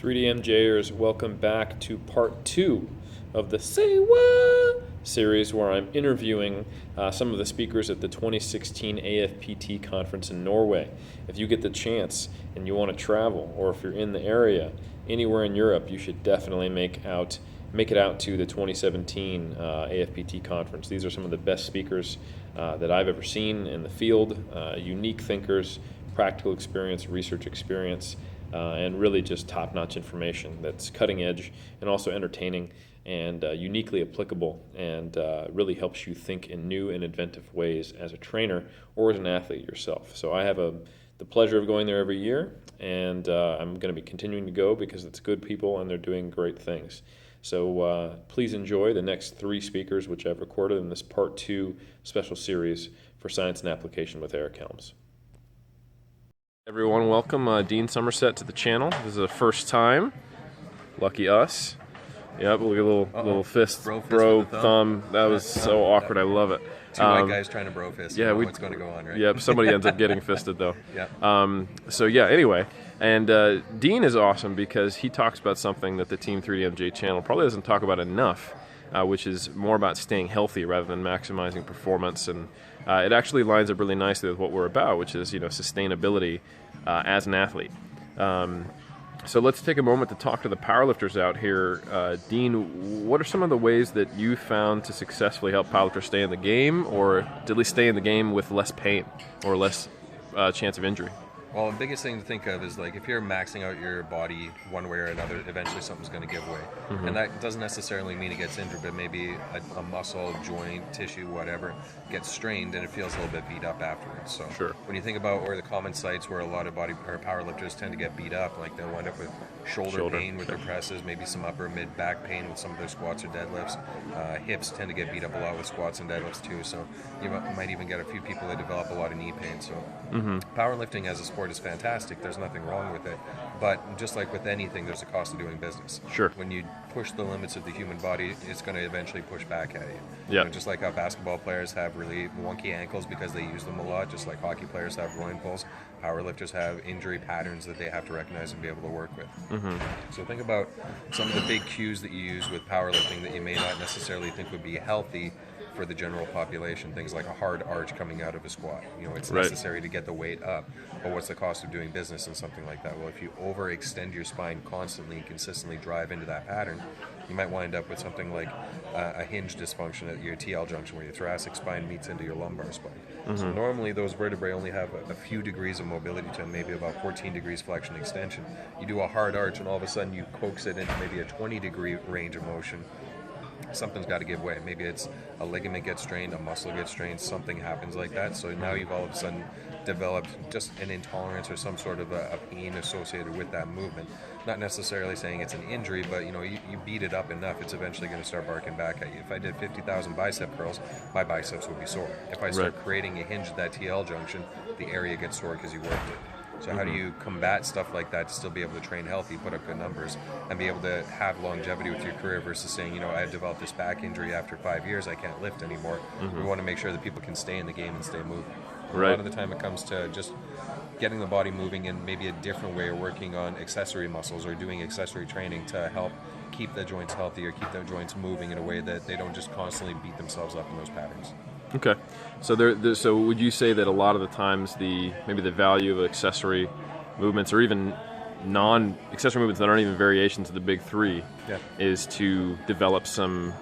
3DMJers, welcome back to part 2 of the SAWEH series, where I'm interviewing some of the speakers at the 2016 AFPT conference in Norway. If you get the chance and you want to travel, or if you're in the area, anywhere in Europe, you should definitely make it out to the 2017 AFPT conference. These are some of the best speakers that I've ever seen in the field, unique thinkers, practical experience, research experience, and really just top-notch information that's cutting edge and also entertaining and uniquely applicable, and really helps you think in new and inventive ways as a trainer or as an athlete yourself. So I have the pleasure of going there every year, and I'm going to be continuing to go because it's good people and they're doing great things. So please enjoy the next 3 speakers which I've recorded in this part 2 special series for Science and Application with Eric Helms. Everyone, welcome Dean Somerset to the channel. This is the first time. Lucky us. Yep, look at a little fist, bro thumb. That was so awkward. I love it. Two white guys trying to bro fist. Yeah, what's going to go on, right? Yep, somebody ends up getting fisted though. Yeah. So yeah, anyway, and Dean is awesome because he talks about something that the Team 3DMJ channel probably doesn't talk about enough, which is more about staying healthy rather than maximizing performance, and it actually lines up really nicely with what we're about, which is sustainability as an athlete. So let's take a moment to talk to the powerlifters out here. Dean, what are some of the ways that you found to successfully help powerlifters stay in the game, or to at least stay in the game with less pain or less chance of injury? Well, the biggest thing to think of is, like, if you're maxing out your body one way or another, eventually something's going to give way. Mm-hmm. And that doesn't necessarily mean it gets injured, but maybe a muscle, joint, tissue, whatever, gets strained and it feels a little bit beat up afterwards. So sure. When you think about where the common sites where a lot of powerlifters tend to get beat up, like they'll wind up with shoulder pain with their presses, maybe some upper mid back pain with some of their squats or deadlifts. Hips tend to get beat up a lot with squats and deadlifts too. So you might even get a few people that develop a lot of knee pain. So powerlifting as a sport is fantastic. There's nothing wrong with it, but just like with anything, there's a cost of doing business. Sure. When you push the limits of the human body, it's going to eventually push back at you. Yeah. Just like how basketball players have really wonky ankles because they use them a lot, just like hockey players have groin pulls, powerlifters have injury patterns that they have to recognize and be able to work with. So think about some of the big cues that you use with powerlifting that you may not necessarily think would be healthy for the general population. Things like a hard arch coming out of a squat. It's necessary to get the weight up, but what's the cost of doing business in something like that? Well, if you overextend your spine constantly and consistently drive into that pattern, you might wind up with something like a hinge dysfunction at your TL junction, where your thoracic spine meets into your lumbar spine. So normally those vertebrae only have a few degrees of mobility to them, maybe about 14 degrees flexion extension. You do a hard arch and all of a sudden you coax it into maybe a 20-degree range of motion. Something's got to give way. Maybe it's a ligament gets strained, a muscle gets strained, something happens like that. So now you've all of a sudden developed just an intolerance or some sort of a pain associated with that movement. Not necessarily saying it's an injury, but you beat it up enough, it's eventually going to start barking back at you. If I did 50,000 bicep curls, my biceps would be sore. If I start creating a hinge at that TL junction, the area gets sore because you worked it. So how do you combat stuff like that to still be able to train healthy, put up good numbers, and be able to have longevity with your career versus saying, I developed this back injury after 5 years, I can't lift anymore. We want to make sure that people can stay in the game and stay moving. A lot of the time it comes to just getting the body moving in maybe a different way, or working on accessory muscles or doing accessory training to help keep the joints healthy or keep their joints moving in a way that they don't just constantly beat themselves up in those patterns. Okay, so so would you say that a lot of the times maybe the value of accessory movements, or even non-accessory movements that aren't even variations of the big 3, is to develop some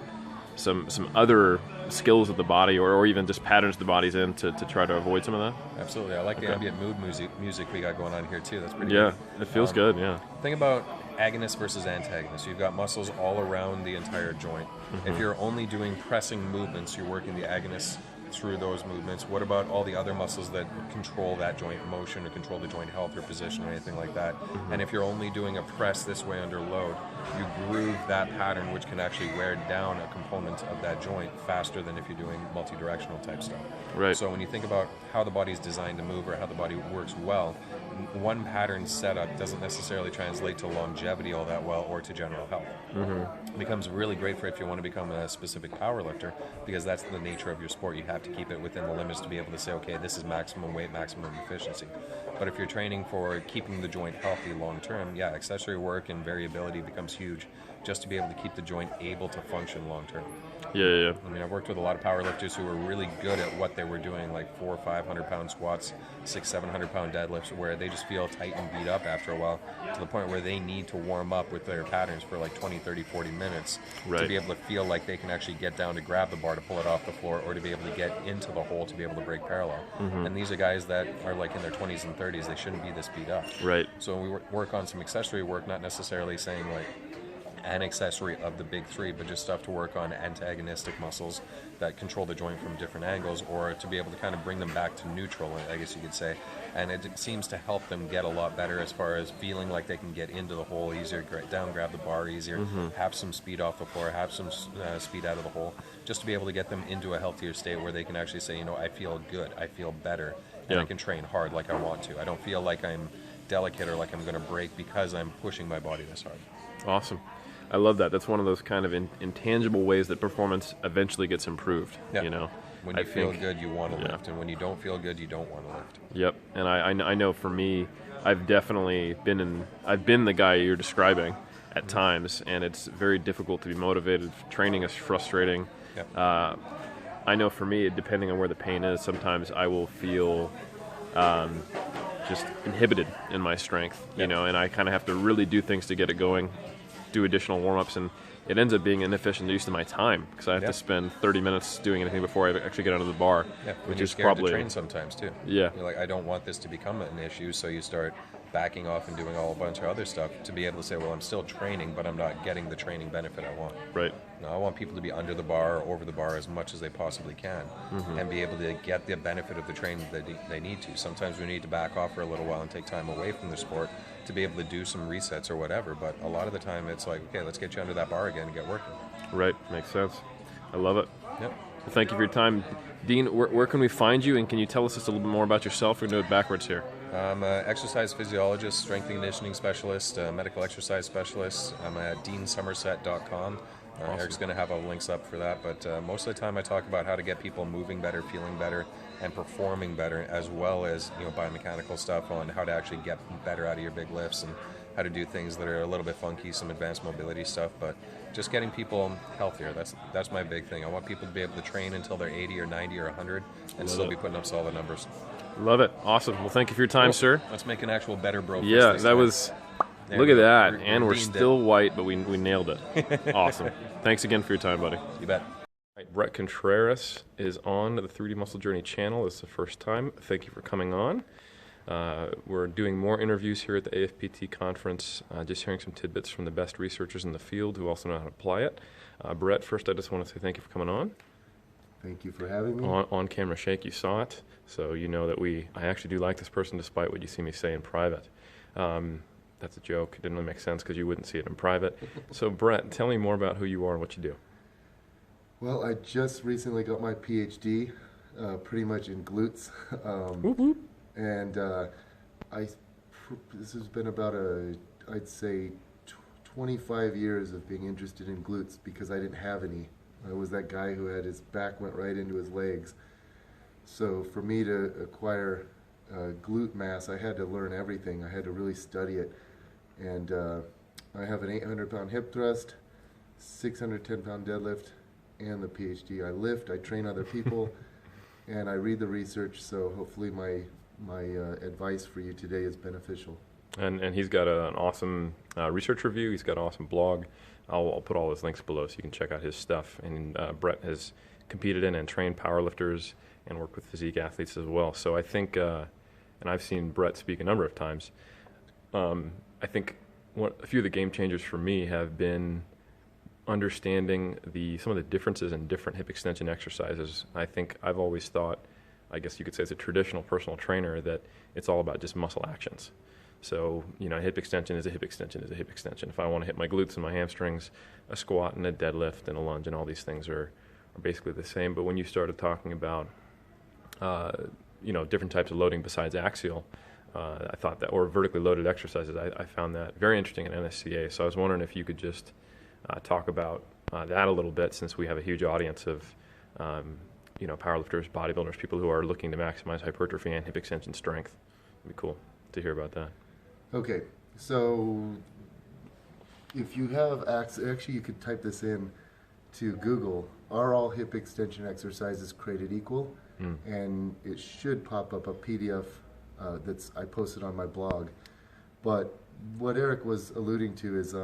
other skills of the body, or even just patterns the body's in to try to avoid some of that? Absolutely. I like the ambient mood music we got going on here too. That's pretty good. It feels good, Think about agonist versus antagonist. You've got muscles all around the entire joint. If you're only doing pressing movements, you're working the agonists through those movements. What about all the other muscles that control that joint motion or control the joint health or position or anything like that? And if you're only doing a press this way under load, you groove that pattern, which can actually wear down a component of that joint faster than if you're doing multi-directional type stuff. Right. So when you think about how the body's designed to move or how the body works well, one pattern setup doesn't necessarily translate to longevity all that well, or to general health. It becomes really great for if you want to become a specific power lifter, because that's the nature of your sport. You have to keep it within the limits to be able to say, okay, this is maximum weight, maximum efficiency. But if you're training for keeping the joint healthy long term, yeah, accessory work and variability becomes huge just to be able to keep the joint able to function long term. Yeah. I mean, I've worked with a lot of powerlifters who were really good at what they were doing, like 400 or 500 pound squats, 600-700 pound deadlifts, where they just feel tight and beat up after a while, to the point where they need to warm up with their patterns for like 20, 30, 40 minutes to be able to feel like they can actually get down to grab the bar to pull it off the floor, or to be able to get into the hole to be able to break parallel. And these are guys that are like in their 20s and 30s. They shouldn't be this beat up. Right. So we work on some accessory work, not necessarily saying like an accessory of the big three, but just stuff to work on antagonistic muscles that control the joint from different angles, or to be able to kind of bring them back to neutral, I guess you could say. And it seems to help them get a lot better as far as feeling like they can get into the hole easier, down grab the bar easier, have some speed off the floor, have some speed out of the hole, just to be able to get them into a healthier state where they can actually say, you know, I feel good, I feel better, and I can train hard like I want to. I don't feel like I'm delicate or like I'm going to break because I'm pushing my body this hard. Awesome. I love that. That's one of those kind of intangible ways that performance eventually gets improved. Yeah. You know, when you feel good, you want to lift, and when you don't feel good, you don't want to lift. Yep. And I know for me, I've definitely I've been the guy you're describing at times, and it's very difficult to be motivated. Training is frustrating. Yep. I know for me, depending on where the pain is, sometimes I will feel just inhibited in my strength, you know, and I kind of have to really do things to get it going, do additional warm-ups, and it ends up being inefficient use of my time because I have to spend 30 minutes doing anything before I actually get onto the bar, which is scared probably to train sometimes too. Yeah. You're like, I don't want this to become an issue, so you start backing off and doing a bunch of other stuff to be able to say, well, I'm still training, but I'm not getting the training benefit I want. Right. No, I want people to be under the bar or over the bar as much as they possibly can, and be able to get the benefit of the training that they need to. Sometimes we need to back off for a little while and take time away from the sport to be able to do some resets or whatever, but a lot of the time it's like, okay, let's get you under that bar again and get working. Right. Makes sense. I love it. Yep. Well, thank you for your time. Dean, where can we find you, and can you tell us just a little bit more about yourself? We're going to do it backwards here. I'm an exercise physiologist, strength and conditioning specialist, medical exercise specialist. I'm at deansomerset.com. Awesome. Eric's going to have links up for that, but most of the time I talk about how to get people moving better, feeling better, and performing better, as well as, you know, biomechanical stuff on how to actually get better out of your big lifts and how to do things that are a little bit funky, some advanced mobility stuff, but just getting people healthier. That's my big thing. I want people to be able to train until they're 80 or 90 or 100 and still be putting up solid numbers. Love it. Awesome. Well, thank you for your time, sir. Let's make an actual better bro. Yeah, that was... There Look at that. we're We're still white, but we nailed it. Awesome. Thanks again for your time, buddy. You bet. Right, Bret Contreras is on the 3D Muscle Journey channel. This is the first time. Thank you for coming on. We're doing more interviews here at the AFPT conference, just hearing some tidbits from the best researchers in the field who also know how to apply it. Bret, first I just want to say thank you for coming on. Thank you for having me. On camera shake, you saw it, so you know that I actually do like this person despite what you see me say in private. That's a joke. It didn't really make sense because you wouldn't see it in private. So Bret, tell me more about who you are and what you do. Well, I just recently got my PhD, pretty much in glutes. Whoop, whoop. And this has been about I'd say 25 years of being interested in glutes because I didn't have any. I was that guy who had his back went right into his legs. So for me to acquire glute mass, I had to learn everything. I had to really study it. And I have an 800-pound hip thrust, 610-pound deadlift, and the PhD. I lift, I train other people, and I read the research, so hopefully my advice for you today is beneficial. And he's got an awesome research review. He's got an awesome blog. I'll put all his links below so you can check out his stuff. And Bret has competed in and trained powerlifters and worked with physique athletes as well. So I think, and I've seen Bret speak a number of times, I think a few of the game changers for me have been understanding some of the differences in different hip extension exercises. I think I've always thought, I guess you could say as a traditional personal trainer, that it's all about just muscle actions. So, you know, a hip extension is a hip extension is a hip extension. If I want to hit my glutes and my hamstrings, a squat and a deadlift and a lunge and all these things are basically the same. But when you started talking about, you know, different types of loading besides axial, I thought that, or vertically loaded exercises, I found that very interesting in NSCA. So I was wondering if you could just talk about that a little bit, since we have a huge audience of, you know, powerlifters, bodybuilders, people who are looking to maximize hypertrophy and hip extension strength. That'd be cool. to hear about that. Okay, so if you have actually you could type this in to Google, are all hip extension exercises created equal? And it should pop up a PDF I posted on my blog. But what Eric was alluding to is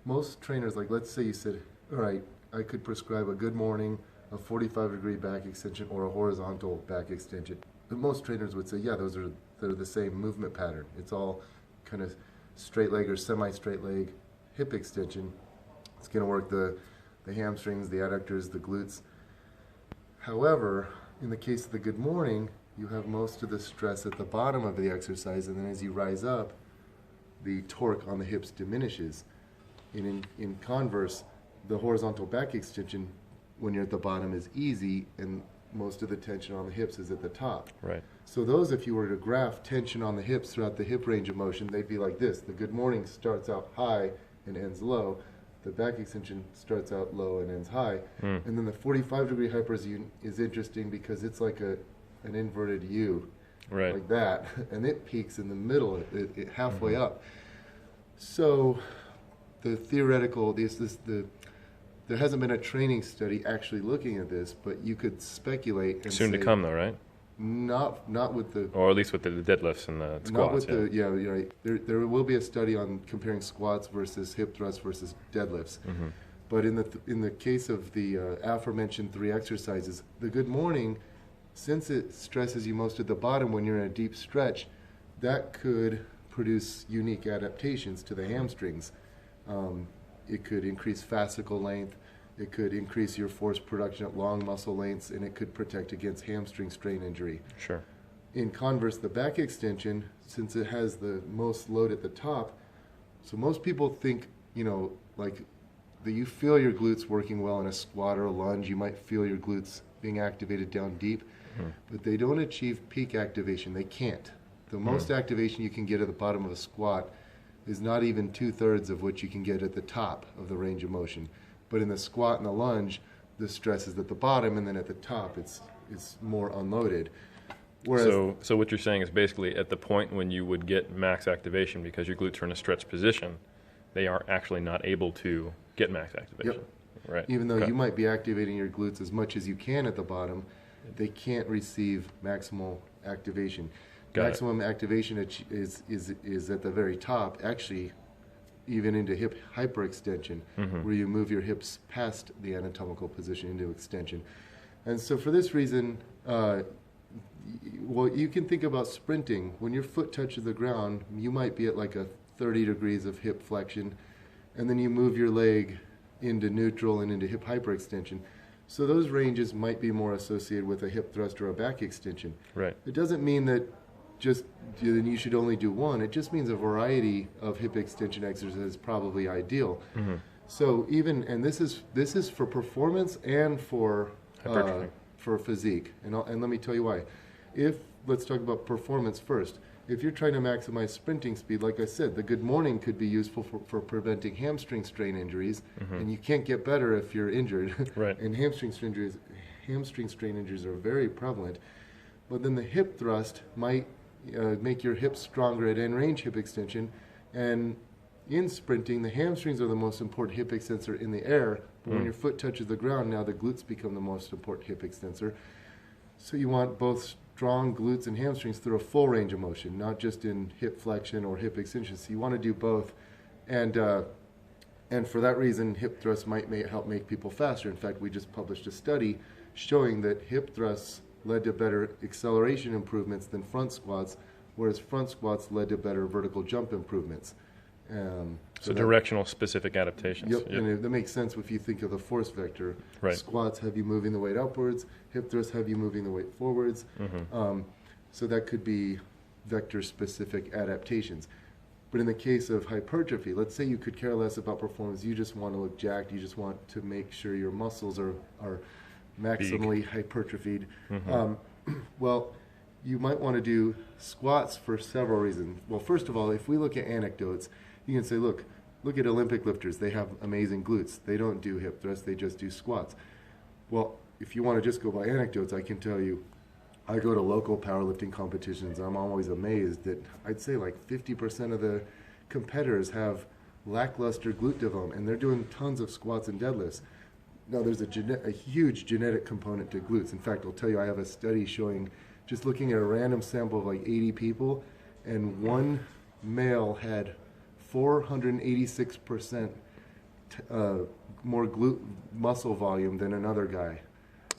most trainers, like let's say you said, all right, I could prescribe a good morning, a 45-degree back extension, or a horizontal back extension. But most trainers would say, yeah, they're the same movement pattern. It's all kind of straight leg or semi-straight leg hip extension. It's going to work the hamstrings, the adductors, the glutes. However, in the case of the good morning, you have most of the stress at the bottom of the exercise, and then as you rise up, the torque on the hips diminishes. In converse, the horizontal back extension, when you're at the bottom, is easy, and most of the tension on the hips is at the top. Right. So those, if you were to graph tension on the hips throughout the hip range of motion, they'd be like this. The good morning starts out high and ends low. The back extension starts out low and ends high. And then the 45-degree hypers is interesting because it's like an inverted U, Right. like that, and it peaks in the middle, it halfway up. So the theoretical, there hasn't been a training study actually looking at this, but you could speculate and Soon to say, come, though, right? Not with the Or at least with the deadlifts and the squats. not with the you're right. There will be a study on comparing squats versus hip thrusts versus deadlifts. But in the case of the aforementioned 3 exercises, the good morning, since it stresses you most at the bottom when you're in a deep stretch, that could produce unique adaptations to the hamstrings. It could increase fascicle length. It could increase your force production at long muscle lengths, and it could protect against hamstring strain injury. Sure. In converse, the back extension, since it has the most load at the top, so most people think, like that you feel your glutes working well in a squat or a lunge. You might feel your glutes being activated down deep, but they don't achieve peak activation. They can't. The most activation you can get at the bottom of a squat is not even 2/3 of what you can get at the top of the range of motion. But in the squat and the lunge, the stress is at the bottom, and then at the top, it's more unloaded. Whereas, So what you're saying is basically at the point when you would get max activation because your glutes are in a stretched position, they are actually not able to get max activation. Yep. Right. even though Okay. you might be activating your glutes as much as you can at the bottom, they can't receive maximal activation. Got it. Maximum activation is at the very top, actually, even into hip hyperextension, where you move your hips past the anatomical position into extension. And so for this reason, well, you can think about sprinting. When your foot touches the ground, you might be at like a 30 degrees of hip flexion, and then you move your leg into neutral and into hip hyperextension. So those ranges might be more associated with a hip thrust or a back extension. Right. It doesn't mean that just then you should only do one. It just means a variety of hip extension exercises is probably ideal. So and this is for performance and for Hypertrophy. physique. And let me tell you why. Let's talk about performance first. If you're trying to maximize sprinting speed, like I said, the good morning could be useful for preventing hamstring strain injuries, and you can't get better if you're injured. Right. And hamstring strain injuries are very prevalent. But then the hip thrust might make your hips stronger at end range hip extension, and in sprinting, the hamstrings are the most important hip extensor in the air. But when your foot touches the ground, now the glutes become the most important hip extensor. So you want both strong glutes and hamstrings through a full range of motion, not just in hip flexion or hip extension. So you want to do both, and for that reason, hip thrusts might help make people faster. In fact, we just published a study showing that hip thrusts led to better acceleration improvements than front squats, whereas front squats led to better vertical jump improvements. So directional specific adaptations. Yep, and that makes sense if you think of the force vector. Right. Squats have you moving the weight upwards, hip thrusts have you moving the weight forwards. So that could be vector-specific adaptations. But in the case of hypertrophy, let's say you could care less about performance, you just want to look jacked, you just want to make sure your muscles are maximally hypertrophied. Well, you might want to do squats for several reasons. Well, first of all, if we look at anecdotes, you can say, look at Olympic lifters. They have amazing glutes. They don't do hip thrusts. They just do squats. Well, if you want to just go by anecdotes, I can tell you I go to local powerlifting competitions. I'm always amazed that I'd say like 50% of the competitors have lackluster glute development, and they're doing tons of squats and deadlifts. Now, there's a huge genetic component to glutes. In fact, I'll tell you, I have a study showing, just looking at a random sample of like 80 people, and one male had 486% more glute muscle volume than another guy.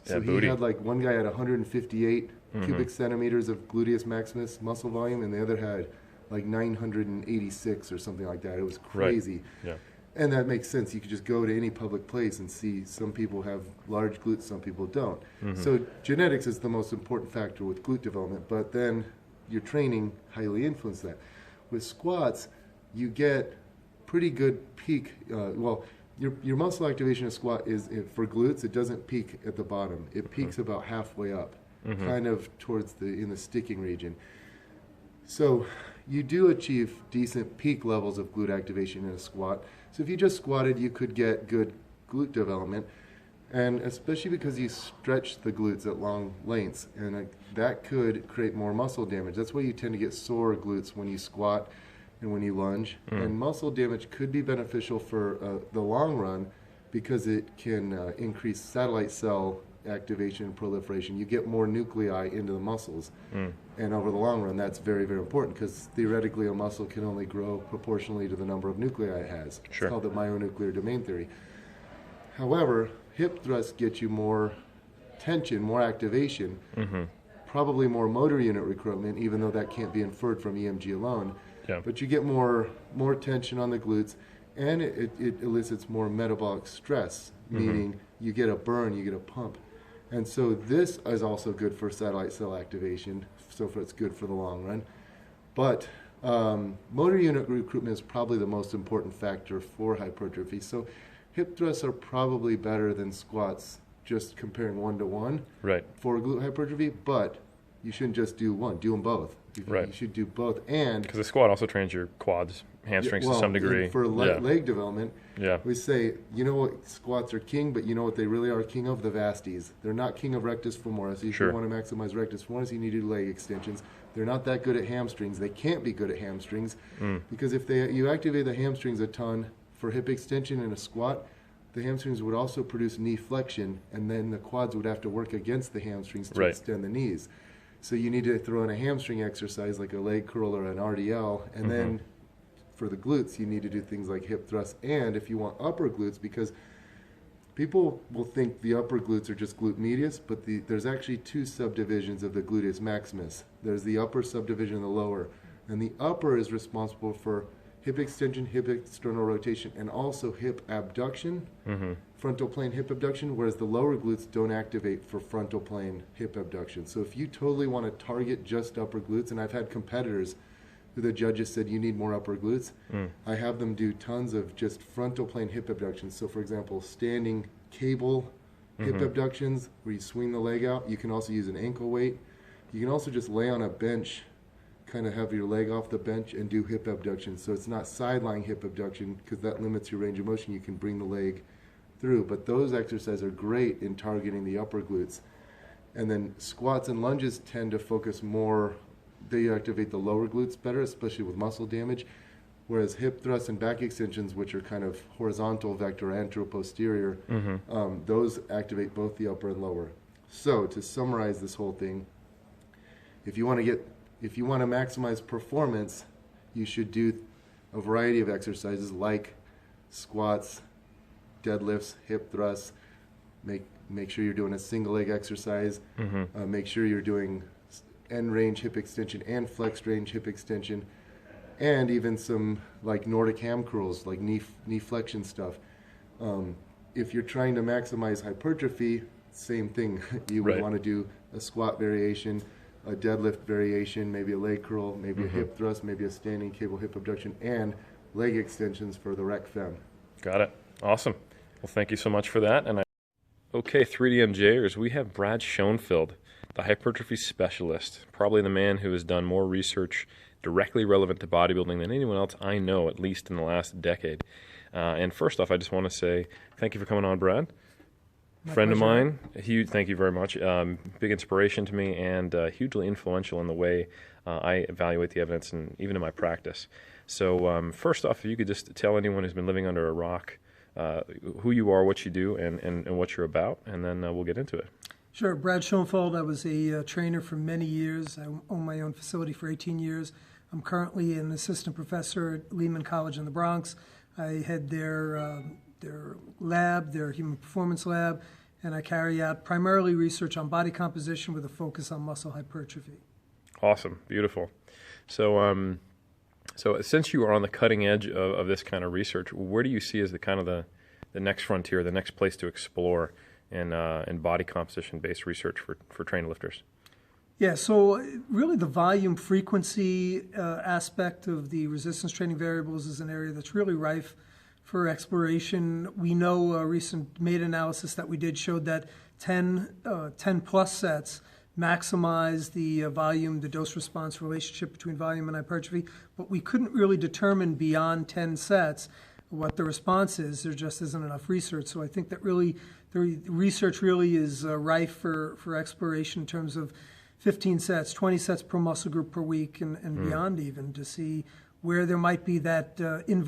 So he had like, one guy had 158 cubic centimeters of gluteus maximus muscle volume, and the other had like 986 or something like that. It was crazy. Right. Yeah. And that makes sense. You could just go to any public place and see some people have large glutes, some people don't. So genetics is the most important factor with glute development, but then your training highly influences that. With squats, you get pretty good peak. Your muscle activation of squat is, for glutes, it doesn't peak at the bottom. It peaks about halfway up, kind of towards in the sticking region. So you do achieve decent peak levels of glute activation in a squat. So if you just squatted, you could get good glute development, and especially because you stretch the glutes at long lengths, and that could create more muscle damage. That's why you tend to get sore glutes when you squat and when you lunge. And muscle damage could be beneficial for the long run because it can increase satellite cell activation and proliferation. You get more nuclei into the muscles. And over the long run, that's very, very important because theoretically a muscle can only grow proportionally to the number of nuclei it has. Sure. It's called the myonuclear domain theory. However, hip thrusts get you more tension, more activation, probably more motor unit recruitment, even though that can't be inferred from EMG alone. Yeah. But you get more tension on the glutes, and it elicits more metabolic stress, meaning you get a burn, you get a pump. And so this is also good for satellite cell activation, so it's good for the long run. But motor unit recruitment is probably the most important factor for hypertrophy. So hip thrusts are probably better than squats, just comparing 1-to-1 for glute hypertrophy, but you shouldn't just do one, do them both. You should do both. And because the squat also trains your quads, hamstrings to some degree. For leg development, we say, you know what, squats are king, but you know what they really are king of? The vasties. They're not king of rectus femoris. If you want to maximize rectus femoris, you need to do leg extensions. They're not that good at hamstrings. They can't be good at hamstrings because if you activate the hamstrings a ton for hip extension in a squat, the hamstrings would also produce knee flexion, and then the quads would have to work against the hamstrings to extend the knees. So you need to throw in a hamstring exercise like a leg curl or an RDL, and then for the glutes, you need to do things like hip thrusts, and if you want upper glutes, because people will think the upper glutes are just glute medius, but there's actually two subdivisions of the gluteus maximus. There's the upper subdivision and the lower, and the upper is responsible for hip extension, hip external rotation, and also hip abduction, frontal plane hip abduction, whereas the lower glutes don't activate for frontal plane hip abduction. So if you totally want to target just upper glutes, and I've had competitors who the judges said you need more upper glutes, I have them do tons of just frontal plane hip abductions. So for example, standing cable hip abductions where you swing the leg out. You can also use an ankle weight. You can also just lay on a bench, kind of have your leg off the bench and do hip abduction. So it's not sideline hip abduction because that limits your range of motion. You can bring the leg through. But those exercises are great in targeting the upper glutes. And then squats and lunges tend to focus more, they activate the lower glutes better, especially with muscle damage. Whereas hip thrusts and back extensions, which are kind of horizontal vector, antero-posterior, those activate both the upper and lower. So to summarize this whole thing, if you want to maximize performance, you should do a variety of exercises like squats, deadlifts, hip thrusts. Make sure you're doing a single leg exercise. Make sure you're doing end range hip extension and flexed range hip extension, and even some like Nordic ham curls, like knee flexion stuff. If you're trying to maximize hypertrophy, same thing. You would want to do a squat variation, a deadlift variation, maybe a leg curl, maybe a hip thrust, maybe a standing cable hip abduction, and leg extensions for the rec fem. Got it. Awesome. Well, thank you so much for that. Okay, 3DMJers, we have Brad Schoenfeld, the hypertrophy specialist, probably the man who has done more research directly relevant to bodybuilding than anyone else I know, at least in the last decade. And first off, I just want to say thank you for coming on, Brad. Friend of mine, huge. Thank you very much. Big inspiration to me and hugely influential in the way I evaluate the evidence and even in my practice. So first off, if you could just tell anyone who's been living under a rock who you are, what you do, and what you're about, and then we'll get into it. Sure. Brad Schoenfeld. I was a trainer for many years. I own my own facility for 18 years. I'm currently an assistant professor at Lehman College in the Bronx. I head their lab, their human performance lab, and I carry out primarily research on body composition with a focus on muscle hypertrophy. Awesome. Beautiful. So since you are on the cutting edge of this kind of research, where do you see as the next frontier, the next place to explore in body composition-based research for trained lifters? Yeah, so really the volume frequency aspect of the resistance training variables is an area that's really rife for exploration. We know a recent meta-analysis that we did showed that 10 plus sets maximize the volume, the dose-response relationship between volume and hypertrophy, but we couldn't really determine beyond 10 sets what the response is. There just isn't enough research. So I think that really the research really is rife for exploration in terms of 15 sets, 20 sets per muscle group per week and beyond, even to see where there might be that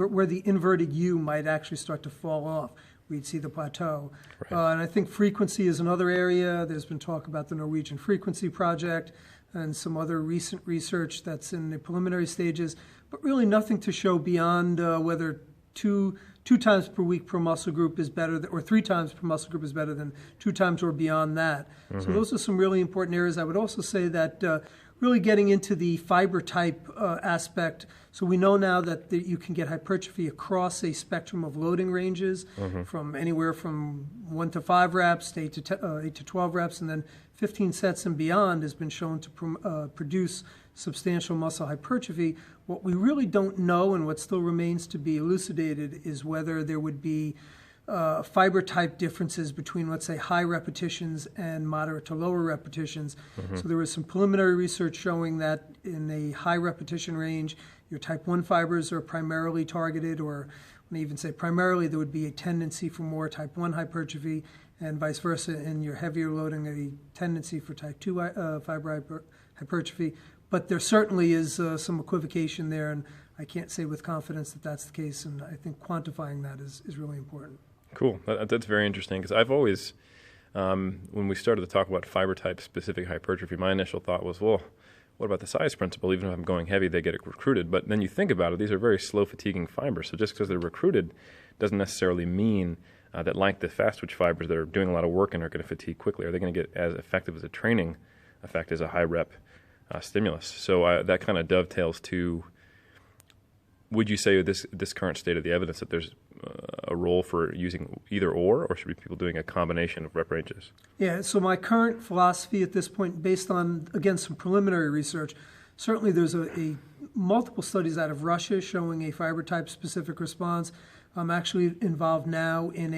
where the inverted U might actually start to fall off. We'd see the plateau. Right. And I think frequency is another area. There's been talk about the Norwegian Frequency Project and some other recent research that's in the preliminary stages, but really nothing to show beyond whether two times per week per muscle group is better, or 3 times per muscle group is better than 2 times or beyond that. Mm-hmm. So those are some really important areas. I would also say that really getting into the fiber type aspect. So we know now that you can get hypertrophy across a spectrum of loading ranges, from anywhere from 1 to 5 reps to 8 to 12 reps, and then 15 sets and beyond has been shown to produce substantial muscle hypertrophy. What we really don't know, and what still remains to be elucidated, is whether there would be fiber type differences between, let's say, high repetitions and moderate to lower repetitions. So there was some preliminary research showing that in a high repetition range, your type 1 fibers are primarily targeted, or when I even say primarily, there would be a tendency for more type 1 hypertrophy, and vice versa, in your heavier loading, a tendency for type 2 fiber hypertrophy. But there certainly is some equivocation there, and I can't say with confidence that that's the case, and I think quantifying that is really important. Cool. That's very interesting, because I've always, when we started to talk about fiber type specific hypertrophy, my initial thought was, well, what about the size principle? Even if I'm going heavy, they get recruited. But then you think about it, these are very slow fatiguing fibers. So just because they're recruited doesn't necessarily mean that, like the fast twitch fibers that are doing a lot of work and are going to fatigue quickly, are they going to get as effective as a training effect as a high rep stimulus? So that kind of dovetails to, would you say this current state of the evidence that there's a role for using either or should be people doing a combination of rep ranges? Yeah, so my current philosophy at this point, based on, again, some preliminary research, certainly there's a multiple studies out of Russia showing a fiber type specific response. I'm actually involved now in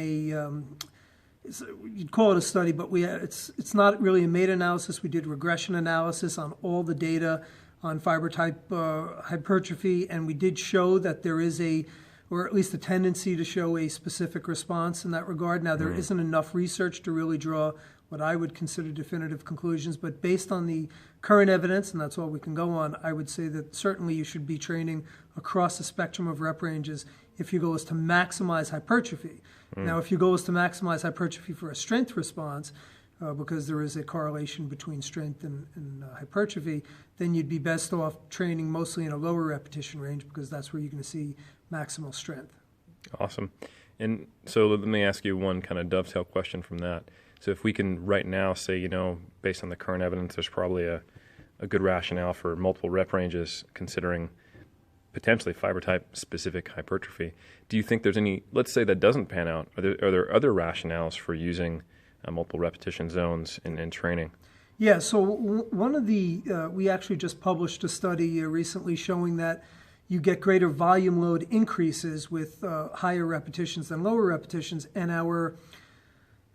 you'd call it a study, but it's not really a meta-analysis. We did regression analysis on all the data on fiber type hypertrophy, and we did show that there is or at least a tendency to show a specific response in that regard. Now, there isn't enough research to really draw what I would consider definitive conclusions, but based on the current evidence, and that's all we can go on, I would say that certainly you should be training across the spectrum of rep ranges if your goal is to maximize hypertrophy. Now, if your goal is to maximize hypertrophy for a strength response, because there is a correlation between strength and hypertrophy, then you'd be best off training mostly in a lower repetition range, because that's where you're going to see maximal strength. Awesome. And so let me ask you one kind of dovetail question from that. So if we can right now say, based on the current evidence, there's probably a good rationale for multiple rep ranges considering potentially fiber type specific hypertrophy. Do you think there's any, let's say that doesn't pan out, are there other rationales for using multiple repetition zones in training? Yeah, so one of we actually just published a study recently showing that you get greater volume load increases with higher repetitions than lower repetitions, and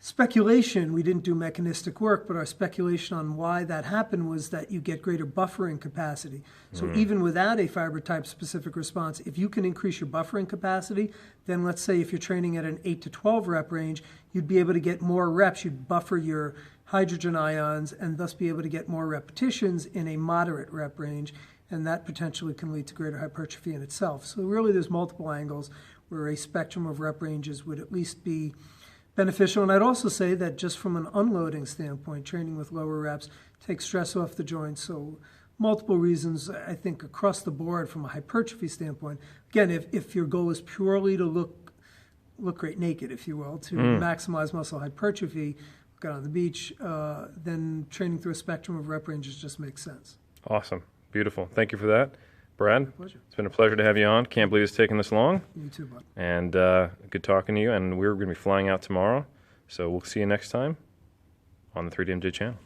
speculation, we didn't do mechanistic work, but our speculation on why that happened was that you get greater buffering capacity. So even without a fiber type specific response, if you can increase your buffering capacity, then let's say if you're training at an 8 to 12 rep range, you'd be able to get more reps. You'd buffer your hydrogen ions and thus be able to get more repetitions in a moderate rep range, and that potentially can lead to greater hypertrophy in itself. So really there's multiple angles where a spectrum of rep ranges would at least be beneficial. And I'd also say that just from an unloading standpoint, training with lower reps takes stress off the joints. So multiple reasons, I think, across the board from a hypertrophy standpoint. Again, if your goal is purely to look great naked, if you will, to maximize muscle hypertrophy, get on the beach, then training through a spectrum of rep ranges just makes sense. Awesome. Beautiful. Thank you for that. Brad, Pleasure. it's been a pleasure to have you on. Can't believe it's taken this long. You too, bud. And good talking to you. And we're going to be flying out tomorrow. So we'll see you next time on the 3DMJ channel.